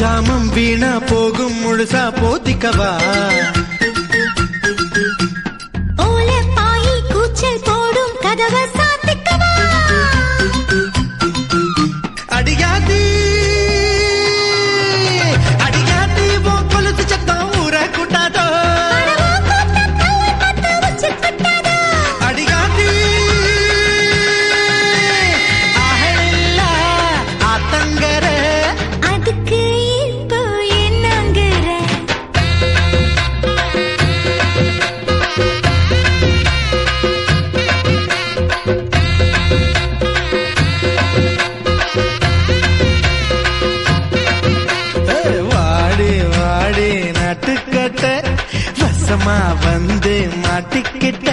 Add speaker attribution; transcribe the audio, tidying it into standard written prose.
Speaker 1: ஜாமம் வீணா போகும் முழுசா போத்திக்கவா
Speaker 2: ஓல பாயி கூச்சல் போடும் கதவை சாத்திக்கவா
Speaker 1: அடியாதி அடியாதி ஓ கொலுசு சத்தம் ஊர கூட்டாதோ அடியாதி ஆஹில்ல ஆத்தங்கர
Speaker 2: அதுக்கு இப்போ என்னங்கற
Speaker 1: வாடி வாடி நட்டுக்கட்ட வசமா வந்து மாட்டிக்கிட்ட